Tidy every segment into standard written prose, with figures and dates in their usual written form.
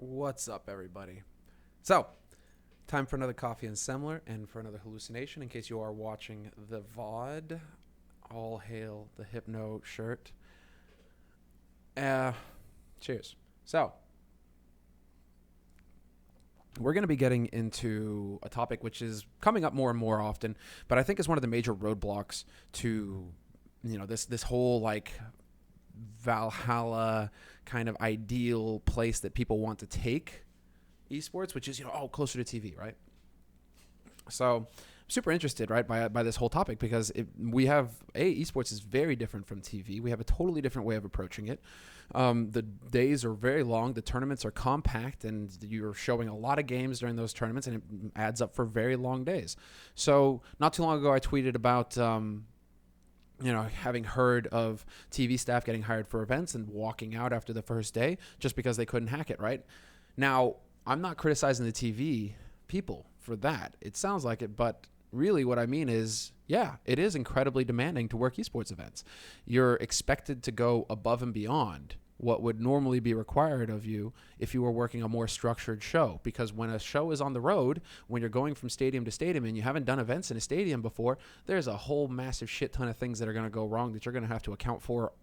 What's up, everybody? So, time for another coffee and Semmler and for another hallucination. In case you are watching the VOD, all hail the Hypno shirt. Cheers. So, we're going to be getting into a topic which is coming up more and more often, but I think is one of the major roadblocks to, this whole like Valhalla kind of ideal place that people want to take esports, which is closer to TV, right? So I'm super interested, right, by this whole topic because we have esports is very different from TV. We have a totally different way of approaching it. The days are very long. The tournaments are compact, and you're showing a lot of games during those tournaments, and it adds up for very long days. So not too long ago, I tweeted about having heard of TV staff getting hired for events and walking out after the first day just because they couldn't hack it, right? Now, I'm not criticizing the TV people for that. It sounds like it, but really what I mean is, yeah, it is incredibly demanding to work esports events. You're expected to go above and beyond what would normally be required of you if you were working a more structured show. Because when a show is on the road, when you're going from stadium to stadium and you haven't done events in a stadium before, there's a whole massive shit ton of things that are going to go wrong that you're going to have to account for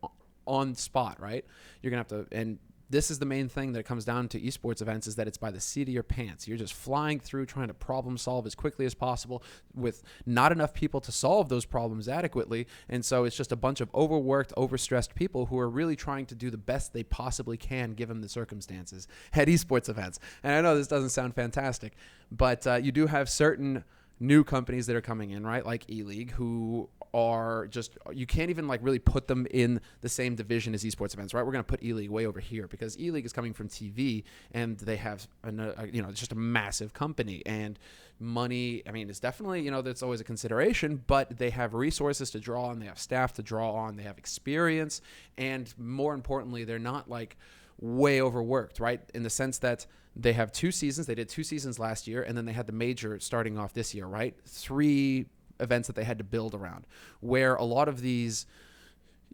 on spot, right? You're going to have to, and this is the main thing that comes down to esports events, is that it's by the seat of your pants. You're just flying through trying to problem solve as quickly as possible with not enough people to solve those problems adequately. And so it's just a bunch of overworked, overstressed people who are really trying to do the best they possibly can given the circumstances at esports events. And I know this doesn't sound fantastic, but you do have certain new companies that are coming in, right? Like E-League, who are just, you can't even like really put them in the same division as esports events, right? We're going to put E-League way over here because E-League is coming from TV and they have, it's just a massive company, and money, I mean, it's definitely, that's always a consideration, but they have resources to draw on, they have staff to draw on, they have experience, and more importantly, they're not like way overworked, right? In the sense that they have 2 seasons. They did 2 seasons last year, and then they had the major starting off this year, right? 3 events that they had to build around, where a lot of these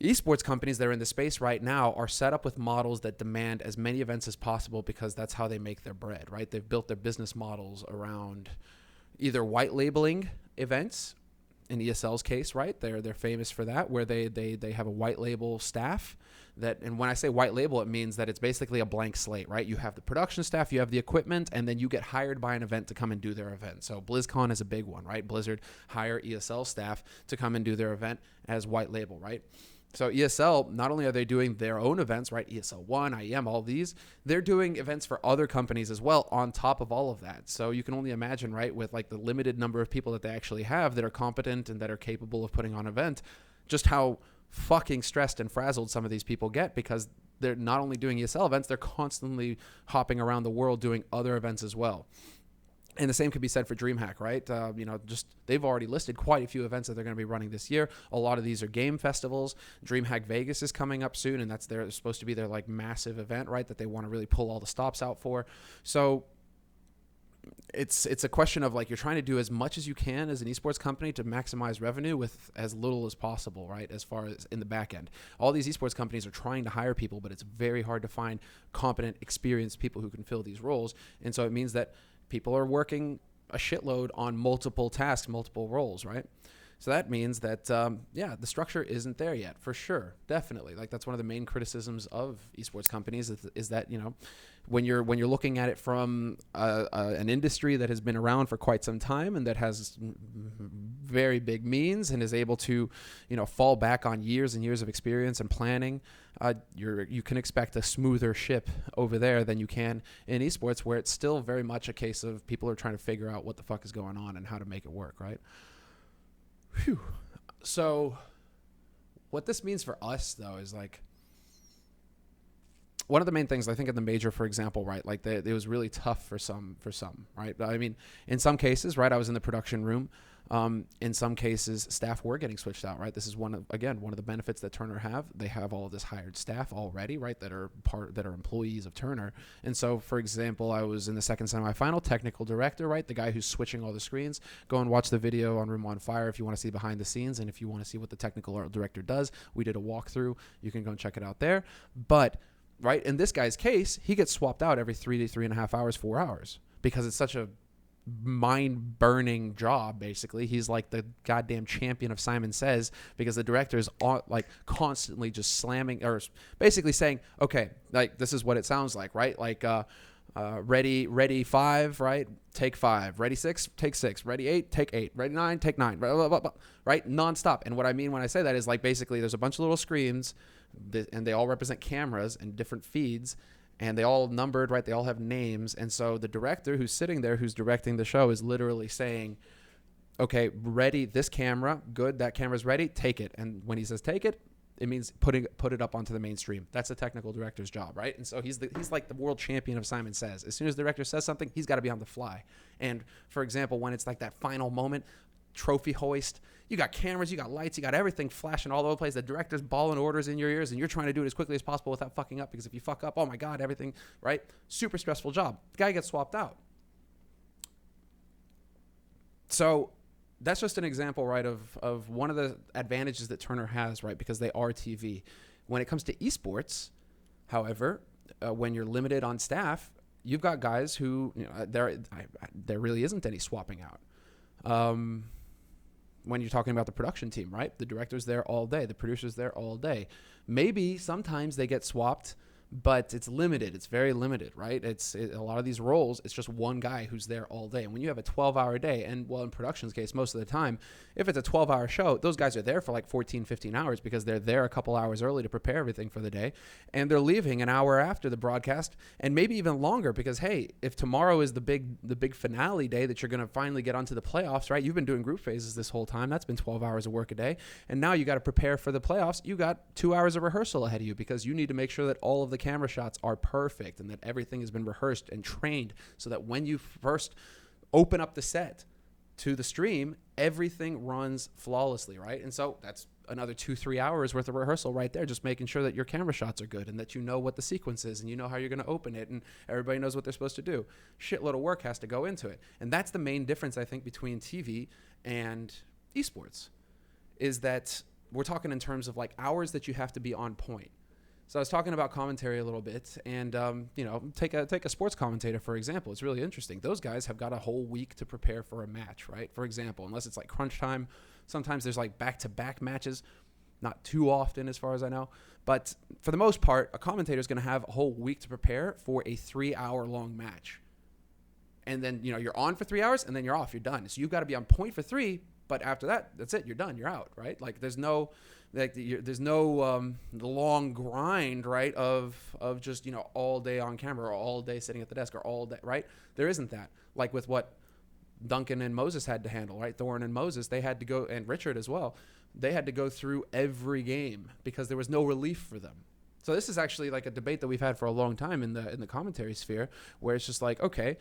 esports companies that are in the space right now are set up with models that demand as many events as possible because that's how they make their bread, right? They've built their business models around either white labeling events. In ESL's case, right, they're famous for that, where they have a white label staff that, and when I say white label, it means that it's basically a blank slate, right? You have the production staff, you have the equipment, and then you get hired by an event to come and do their event. So BlizzCon is a big one, right? Blizzard hire ESL staff to come and do their event as white label, right? So ESL, not only are they doing their own events, right, ESL 1, IEM, all these, they're doing events for other companies as well on top of all of that. So you can only imagine, right, with like the limited number of people that they actually have that are competent and that are capable of putting on an event, just how fucking stressed and frazzled some of these people get because they're not only doing ESL events, they're constantly hopping around the world doing other events as well. And the same could be said for DreamHack, right? Just they've already listed quite a few events that they're going to be running this year. A lot of these are game festivals. DreamHack Vegas is coming up soon, and that's supposed to be their like massive event, right? That they want to really pull all the stops out for. So it's a question of like you're trying to do as much as you can as an esports company to maximize revenue with as little as possible, right? As far as in the back end, all these esports companies are trying to hire people, but it's very hard to find competent, experienced people who can fill these roles, and so it means that people are working a shitload on multiple tasks, multiple roles, right? So that means that, the structure isn't there yet, for sure, definitely. Like that's one of the main criticisms of esports companies is that, when you're looking at it from an industry that has been around for quite some time and that has very big means and is able to, fall back on years and years of experience and planning, you can expect a smoother ship over there than you can in esports, where it's still very much a case of people are trying to figure out what the fuck is going on and how to make it work, right? Whew. So what this means for us, though, is like one of the main things I think in the major, for example, right, like it was really tough for some, right? But I mean, in some cases, right, I was in the production room. In some cases, staff were getting switched out, right? This is one of the benefits that Turner have. They have all of this hired staff already, right, that are employees of Turner. And so, for example, I was in the second semifinal, technical director, right, the guy who's switching all the screens. Go and watch the video on Room on Fire if you want to see behind the scenes, and if you want to see what the technical art director does. We did a walkthrough. You can go and check it out there. But right? In this guy's case, he gets swapped out every 3 to 3.5 hours, 4 hours, because it's such a mind-burning job. Basically, he's like the goddamn champion of Simon Says, because the director's like constantly just slamming, or basically saying, okay, like this is what it sounds like, right? Like ready 5, right? Take 5. Ready 6, take 6. Ready 8, take 8. Ready 9, take 9. Blah, blah, blah, blah, right? Nonstop. And what I mean when I say that is, like, basically there's a bunch of little screens, and they all represent cameras and different feeds, and they all numbered, right? They all have names. And so the director who's sitting there, who's directing the show, is literally saying, okay, ready, this camera, good, that camera's ready, take it. And when he says take it, it means put it up onto the mainstream. That's a technical director's job, right? And so he's like the world champion of Simon Says. As soon as the director says something, he's got to be on the fly. And for example, when it's like that final moment, trophy hoist, you got cameras, you got lights, you got everything flashing all over the place. The director's bawling orders in your ears, and you're trying to do it as quickly as possible without fucking up, because if you fuck up, oh my God, everything, right? Super stressful job. The guy gets swapped out. So that's just an example, right, of one of the advantages that Turner has, right, because they are TV. When it comes to esports, however, when you're limited on staff, you've got guys who, you know, there really isn't any swapping out. When you're talking about the production team, right? The director's there all day. The producer's there all day. Maybe sometimes they get swapped, but it's limited. It's very limited, right? A lot of these roles, it's just one guy who's there all day. And when you have a 12-hour day, and well, in production's case, most of the time, if it's a 12-hour show, those guys are there for like 14, 15 hours, because they're there a couple hours early to prepare everything for the day. And they're leaving an hour after the broadcast, and maybe even longer, because, hey, if tomorrow is the big finale day that you're going to finally get onto the playoffs, right? You've been doing group phases this whole time. That's been 12 hours of work a day. And now you got to prepare for the playoffs. You got 2 hours of rehearsal ahead of you, because you need to make sure that all of the camera shots are perfect and that everything has been rehearsed and trained, so that when you first open up the set to the stream, everything runs flawlessly, right? And so that's another 2-3 hours worth of rehearsal right there, just making sure that your camera shots are good and that you know what the sequence is and you know how you're going to open it and everybody knows what they're supposed to do. Shitload of work has to go into it. And that's the main difference, I think, between TV and esports, is that we're talking in terms of like hours that you have to be on point. So I was talking about commentary a little bit, and take a sports commentator, for example. It's really interesting. Those guys have got a whole week to prepare for a match, right? For example, unless it's like crunch time. Sometimes there's like back-to-back matches, not too often as far as I know. But for the most part, a commentator is going to have a whole week to prepare for a 3-hour-long match. And then, you're on for 3 hours, and then you're off. You're done. So you've got to be on point for 3, but after that, that's it. You're done. You're out, right? Like there's no long grind, right, of just, all day on camera or all day sitting at the desk or all day, right? There isn't that. Like with what Duncan and Moses had to handle, right? Thorne and Moses, they had to go, and Richard as well, they had to go through every game because there was no relief for them. So this is actually like a debate that we've had for a long time in the commentary sphere, where it's just like, okay,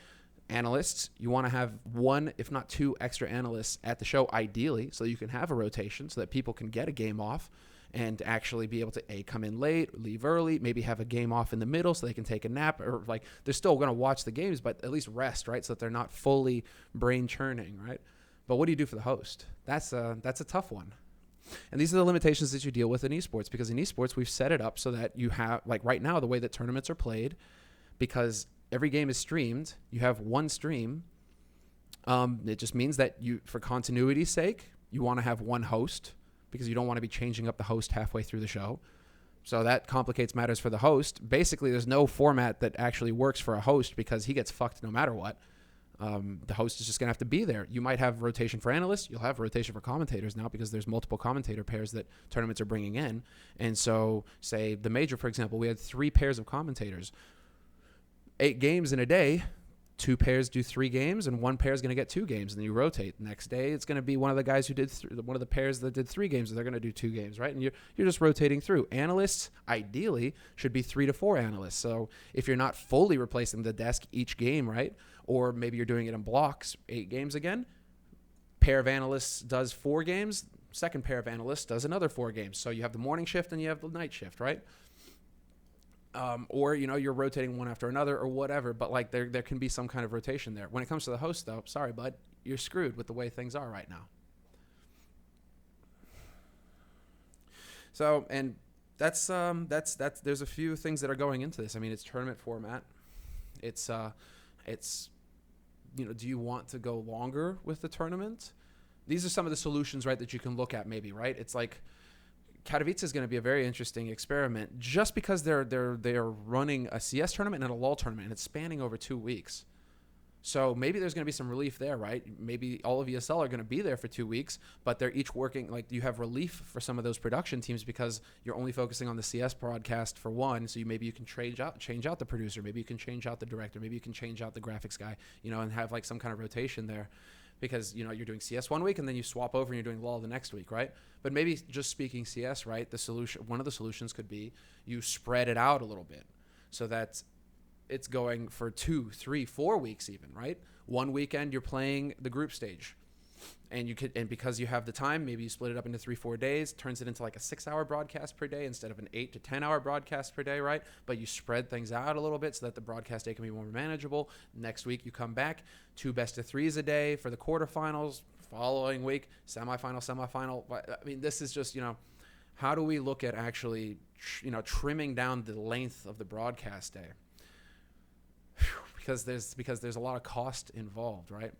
analysts, you want to have 1, if not 2 extra analysts at the show, ideally, so you can have a rotation so that people can get a game off and actually be able to come in late, leave early, maybe have a game off in the middle so they can take a nap, or like they're still going to watch the games, but at least rest, right? So that they're not fully brain churning, right? But what do you do for the host? That's a tough one. And these are the limitations that you deal with in esports, because in esports, we've set it up so that you have, like right now, the way that tournaments are played, because every game is streamed, you have one stream. It just means that for continuity's sake, you want to have one host, because you don't want to be changing up the host halfway through the show. So that complicates matters for the host. Basically, there's no format that actually works for a host, because he gets fucked no matter what. The host is just going to have to be there. You might have rotation for analysts. You'll have rotation for commentators now, because there's multiple commentator pairs that tournaments are bringing in. And so, say the major, for example, we had 3 pairs of commentators. 8 games in a day, 2 pairs do 3 games, and 1 pair is going to get 2 games, and then you rotate. Next day, it's going to be one of the guys who did one of the pairs that did 3 games, and they're going to do 2 games, right? And you're just rotating through. Analysts, ideally, should be 3 to 4 analysts. So if you're not fully replacing the desk each game, right, or maybe you're doing it in blocks, 8 games again, pair of analysts does 4 games, second pair of analysts does another 4 games. So you have the morning shift and you have the night shift, right? Or, you're rotating one after another or whatever, but like there can be some kind of rotation there. When it comes to the host, though, sorry, bud, you're screwed with the way things are right now. So, and That's there's a few things that are going into this. I mean, it's tournament format. It's do you want to go longer with the tournament? These are some of the solutions, right, that you can look at maybe, right? It's like Katowice is going to be a very interesting experiment just because they're running a CS tournament and a LoL tournament, and it's spanning over 2 weeks. So maybe there's going to be some relief there, right? Maybe all of ESL are going to be there for 2 weeks, but they're each working, like you have relief for some of those production teams because you're only focusing on the CS broadcast for one. So maybe you can change out the producer, maybe you can change out the director, maybe you can change out the graphics guy, and have like some kind of rotation there because, you're doing CS 1 week and then you swap over and you're doing LoL the next week, right? But maybe just speaking CS, right? One of the solutions could be you spread it out a little bit so that it's going for 2, 3, 4 weeks even, right? One weekend you're playing the group stage, and because you have the time, maybe you split it up into 3-4 days, turns it into like a 6-hour broadcast per day instead of an 8 to 10 hour broadcast per day, right? But you spread things out a little bit so that the broadcast day can be more manageable. Next week you come back, 2 best of 3s a day for the quarterfinals. Following week, semifinal. I mean, this is just how do we look at actually trimming down the length of the broadcast day? Because there's a lot of cost involved, right?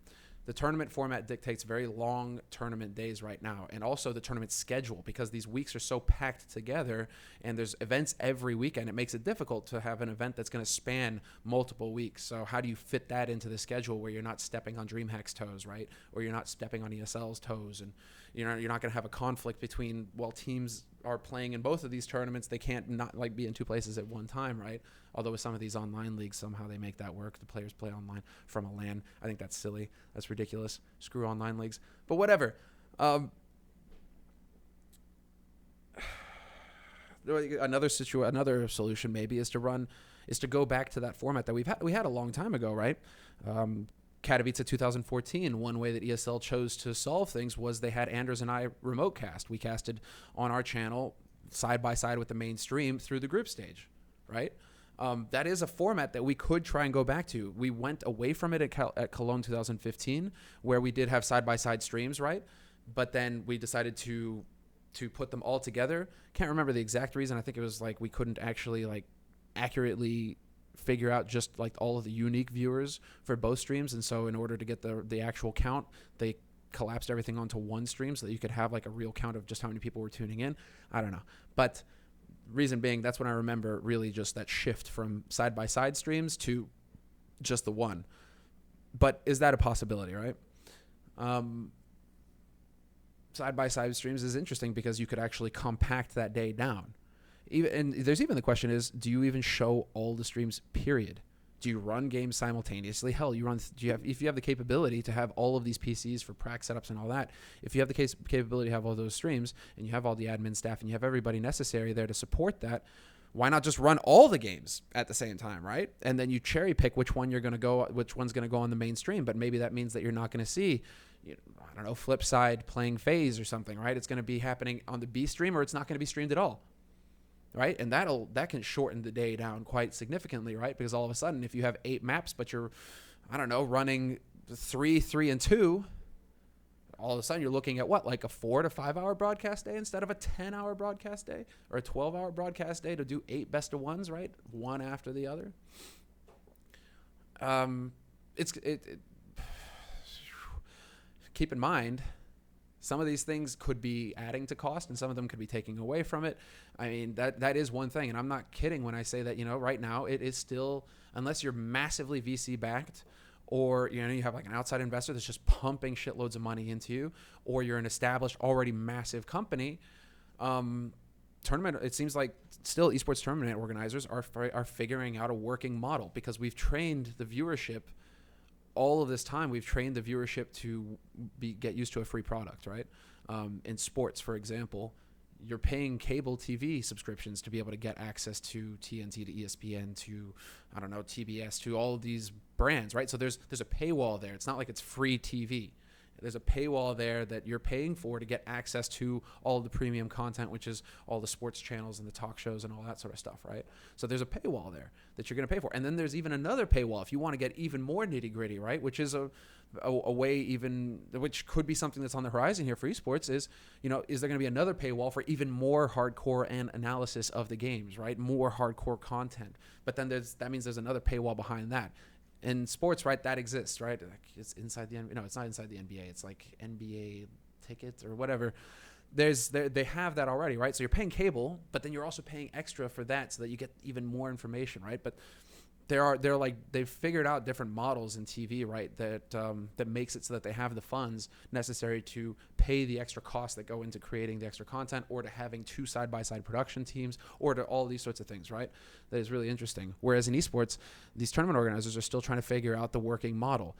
The tournament format dictates very long tournament days right now, and also the tournament schedule, because these weeks are so packed together and there's events every weekend. It makes it difficult to have an event that's going to span multiple weeks. So how do you fit that into the schedule where you're not stepping on DreamHack's toes, right? Or you're not stepping on ESL's toes, and you're not going to have a conflict between, teams are playing in both of these tournaments, they can't not like be in 2 places at one time, right? Although with some of these online leagues, somehow they make that work. The players play online from a LAN. I think that's silly. That's ridiculous. Screw online leagues. But whatever. Another solution maybe is to go back to that format that we had a long time ago, right? Katowice 2014, one way that ESL chose to solve things was they had Anders and I remote cast. We casted on our channel side by side with the main stream through the group stage, right? That is a format that we could try and go back to. We went away from it at Cologne 2015, where we did have side by side streams, right? But then we decided to put them all together. Can't remember the exact reason. I think it was like we couldn't actually like accurately figure out just like all of the unique viewers for both streams, and so in order to get the actual count, they collapsed everything onto one stream so that you could have like a real count of just how many people were tuning in. I don't know, but reason being, that's when I remember really just that shift from side by side streams to just the one. But is that a possibility, right? Side by side streams is interesting because you could actually compact that day down. And there's even the question is, do you even show all the streams, period? Do you run games simultaneously? Hell, if you have the capability to have all of these PCs for prac setups and all that, if you have the capability to have all those streams and you have all the admin staff and you have everybody necessary there to support that, why not just run all the games at the same time, right? And then you cherry pick which one's going to go on the main stream, but maybe that means that you're not going to see, I don't know, Flipside playing FaZe or something, right? It's going to be happening on the B stream, or it's not going to be streamed at all. Right? And that can shorten the day down quite significantly, right? Because all of a sudden, if you have 8 maps, but you're, I don't know, running 3, 3, and 2, all of a sudden you're looking at what, like a 4 to 5 hour broadcast day instead of a 10-hour broadcast day or a 12-hour broadcast day to do 8 best of ones, right? One after the other. Keep in mind, some of these things could be adding to cost and some of them could be taking away from it. I mean, that is one thing. And I'm not kidding when I say that, right now it is still, unless you're massively VC backed or, you have like an outside investor that's just pumping shitloads of money into you, or you're an established, already massive company, it seems like still esports tournament organizers are figuring out a working model, because we've trained the viewership all of this time. We've trained the viewership to get used to a free product, right? In sports, for example, you're paying cable TV subscriptions to be able to get access to TNT, to ESPN, to, I don't know, TBS, to all of these brands, right? So there's a paywall there. It's not like it's free TV. There's a paywall there that you're paying for to get access to all the premium content, which is all the sports channels and the talk shows and all that sort of stuff, right? So there's a paywall there that you're going to pay for. And then there's even another paywall if you want to get even more nitty gritty, right? Which is a way even, which could be something that's on the horizon here for esports is, is there going to be another paywall for even more hardcore and analysis of the games, right? More hardcore content. But then that means there's another paywall behind that. In sports, right, that exists, right? Like it's inside the NBA. No, it's not inside the NBA. It's like NBA tickets or whatever. They have that already, right? So you're paying cable, but then you're also paying extra for that so that you get even more information, right? But they've figured out different models in TV, right? That makes it so that they have the funds necessary to pay the extra costs that go into creating the extra content, or to having 2 side-by-side production teams, or to all these sorts of things, right? That is really interesting. Whereas in esports, these tournament organizers are still trying to figure out the working model.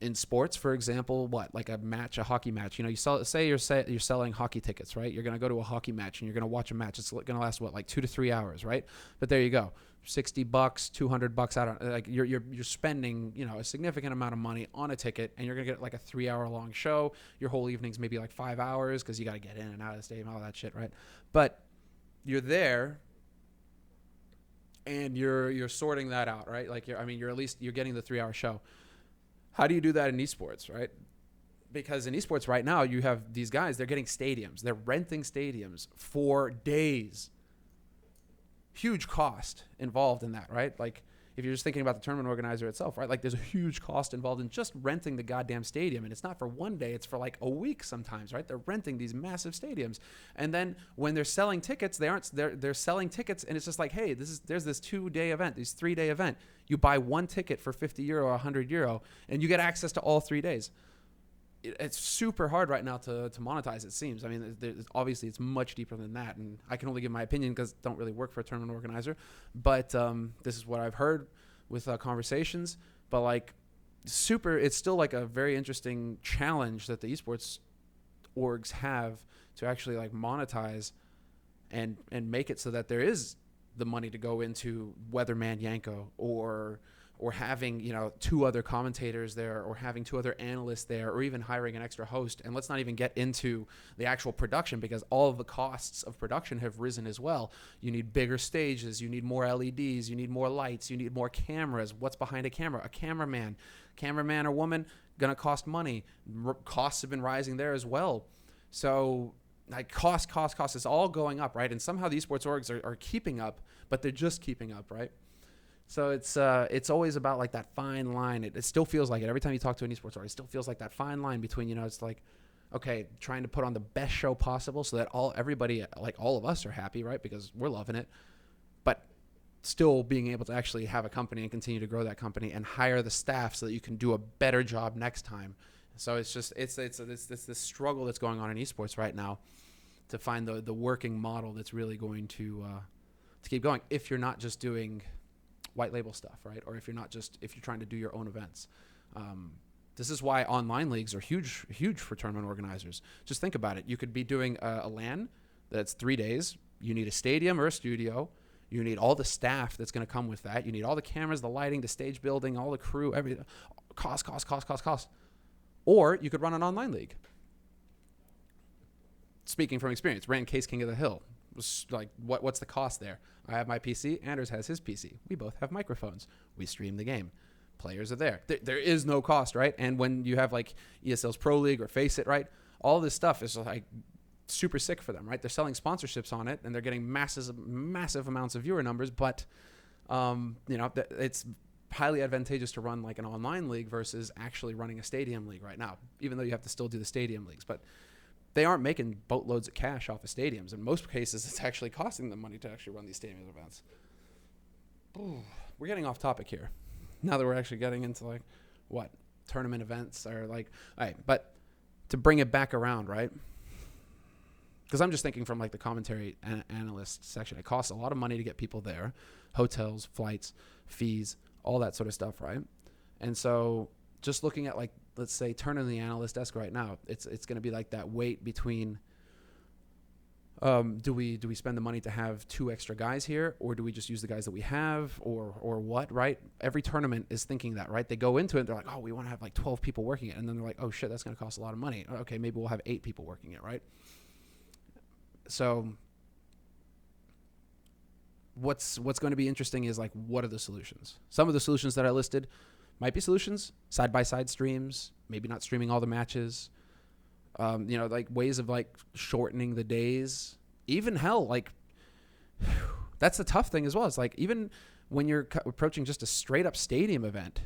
In sports, for example, like a hockey match, say you're selling hockey tickets, right? You're going to go to a hockey match and you're going to watch a match. It's going to last like 2 to 3 hours, right? But there you go. $60, $200 out on, like you're spending, a significant amount of money on a ticket, and you're going to get like a 3-hour long show. Your whole evening's maybe like 5 hours because you got to get in and out of the stadium, all that shit, right? But you're there and you're sorting that out, right? Like you're getting the 3-hour show. How do you do that in esports, right? Because in esports right now, you have these guys, they're getting stadiums. They're renting stadiums for days. Huge cost involved in that, right? Like if you're just thinking about the tournament organizer itself, right? Like there's a huge cost involved in just renting the goddamn stadium. And it's not for one day, it's for like a week sometimes, right? They're renting these massive stadiums. And then when they're selling tickets, they're selling tickets, and it's just like, hey, there's this 2-day event, this 3-day event. You buy one ticket for €50 or €100, and you get access to all 3 days. It's super hard right now to monetize, it seems. I mean, obviously it's much deeper than that, and I can only give my opinion because I don't really work for a tournament organizer. But this is what I've heard with conversations. But like, it's still like a very interesting challenge that the esports orgs have to actually like monetize and make it so that there is the money to go into Weatherman Yanko or having 2 other commentators there, or having 2 other analysts there, or even hiring an extra host. And let's not even get into the actual production, because all of the costs of production have risen as well. You need bigger stages, you need more LEDs, you need more lights, you need more cameras. What's behind a camera? A cameraman or woman, gonna cost money. Costs have been rising there as well. So like cost is all going up, right? And somehow the esports orgs are keeping up, but they're just keeping up, right? So it's always about like that fine line. It still feels like it. Every time you talk to an esports org, it still feels like that fine line between, it's like, okay, trying to put on the best show possible so that everybody, like all of us, are happy, right? Because we're loving it. But still being able to actually have a company and continue to grow that company and hire the staff so that you can do a better job next time. So it's just it's this struggle that's going on in esports right now to find the working model that's really going to keep going, if you're not just doing white label stuff, right? Or if you're trying to do your own events. This is why online leagues are huge for tournament organizers. Just think about it. You could be doing a LAN that's 3 days. You need a stadium or a studio. You need all the staff that's going to come with that. You need all the cameras, the lighting, the stage building, all the crew, everything. Cost. Or you could run an online league. Speaking from experience, ran Case King of the Hill. Was like, what's the cost there? I have my PC. Anders has his PC. We both have microphones. We stream the game. Players are there. There is no cost, right? And when you have like ESL's Pro League or Face It, right? All this stuff is like super sick for them, right? They're selling sponsorships on it, and they're getting massive amounts of viewer numbers. But it's highly advantageous to run like an online league versus actually running a stadium league right now, even though you have to still do the stadium leagues. But they aren't making boatloads of cash off of stadiums. In most cases, it's actually costing them money to actually run these stadium events. Ooh, we're getting off topic here. Now that we're actually getting into like tournament events are like, all right, but to bring it back around, right? Because I'm just thinking from like the commentary analyst section, it costs a lot of money to get people there, hotels, flights, fees, all that sort of stuff, right? And so just looking at like, let's say turning the analyst desk right now, it's going to be like that wait between, Do we spend the money to have 2 extra guys here, or do we just use the guys that we have, or what, right? Every tournament is thinking that, right? They go into it, they're like, oh, we want to have like 12 people working it, and then they're like, oh shit, that's going to cost a lot of money. Okay, maybe we'll have 8 people working it, right? So what's going to be interesting is like, what are the solutions? Some of the solutions that I listed might be solutions: side-by-side streams, maybe not streaming all the matches. Like ways of like shortening the days. Even hell, like that's the tough thing as well. It's like even when you're approaching just a straight up stadium event,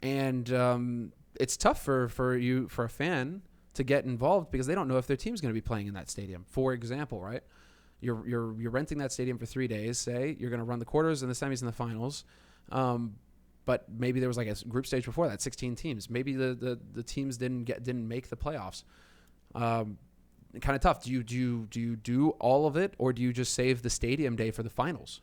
and it's tough for a fan to get involved because they don't know if their team's going to be playing in that stadium. For example, right? You're renting that stadium for 3 days. Say you're going to run the quarters and the semis and the finals. But maybe there was like a group stage before that, 16 teams. Maybe the teams didn't make the playoffs. Kind of tough. Do you do all of it, or do you just save the stadium day for the finals?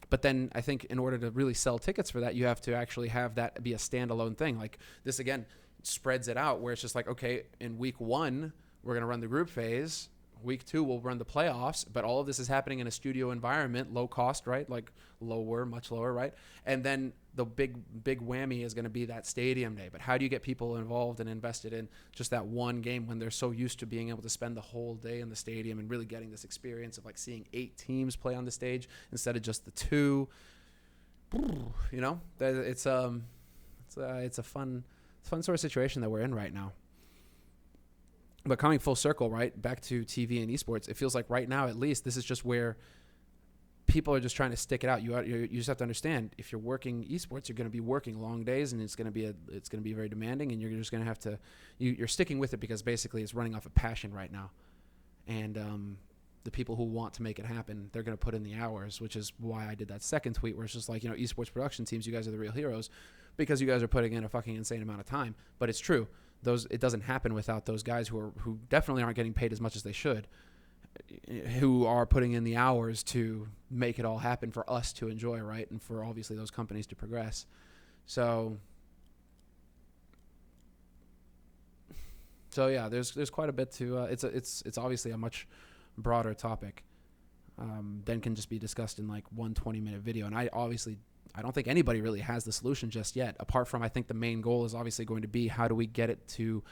But then I think in order to really sell tickets for that, you have to actually have that be a standalone thing. Like this again spreads it out, where it's just like, okay, in week 1 we're gonna run the group phase. Week 2 we'll run the playoffs, but all of this is happening in a studio environment, low cost, right? Like much lower, right? And then the big whammy is going to be that stadium day. But how do you get people involved and invested in just that one game when they're so used to being able to spend the whole day in the stadium and really getting this experience of like seeing 8 teams play on the stage instead of just the 2? You know, it's a fun sort of situation that we're in right now. But coming full circle, right, back to TV and esports, it feels like right now, at least, this is just where people are just trying to stick it out. You just have to understand, if you're working esports, you're going to be working long days, and it's going to be very demanding, and you're just going to have to, you're sticking with it because basically it's running off of passion right now. And the people who want to make it happen, they're going to put in the hours, which is why I did that second tweet where it's just like, esports production teams, you guys are the real heroes because you guys are putting in a fucking insane amount of time. But it's true. It doesn't happen without those guys who definitely aren't getting paid as much as they should, who are putting in the hours to make it all happen for us to enjoy, right? And for obviously those companies to progress. So yeah, there's quite a bit to it's obviously a much broader topic than can just be discussed in like 1 20-minute video. And I don't think anybody really has the solution just yet, apart from I think the main goal is obviously going to be how do we get it to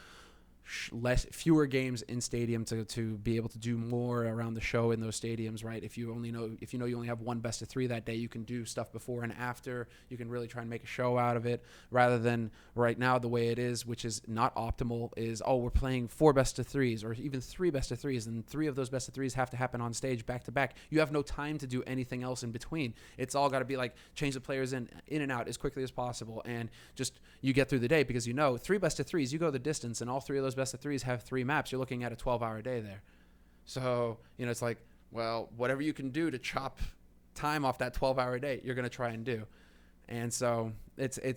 fewer games in stadium to be able to do more around the show in those stadiums, right? If you only have 1 best of 3 that day, you can do stuff before and after. You can really try and make a show out of it, rather than right now the way it is, which is not optimal, is we're playing 4 best of 3s or even 3 best of 3s, and 3 of those best of 3s have to happen on stage back to back. You have no time to do anything else in between. It's all got to be like change the players in and out as quickly as possible, and just you get through the day, because 3 best of 3s, you go the distance, and all 3 of those best of 3s have 3 maps. You're looking at a 12-hour day there. So, it's like, well, whatever you can do to chop time off that 12-hour day, you're going to try and do. And so it's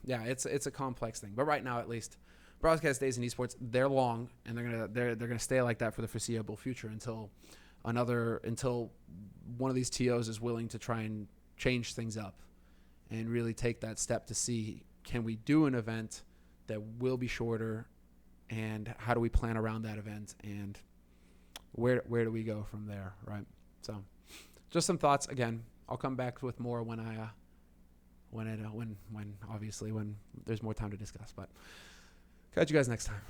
a complex thing. But right now, at least, broadcast days in esports, they're long, and they're going to stay like that for the foreseeable future until one of these TOs is willing to try and change things up and really take that step to see, can we do an event that will be shorter, and how do we plan around that event, and where do we go from there, right? So just some thoughts. Again, I'll come back with more when obviously when there's more time to discuss, but catch you guys next time.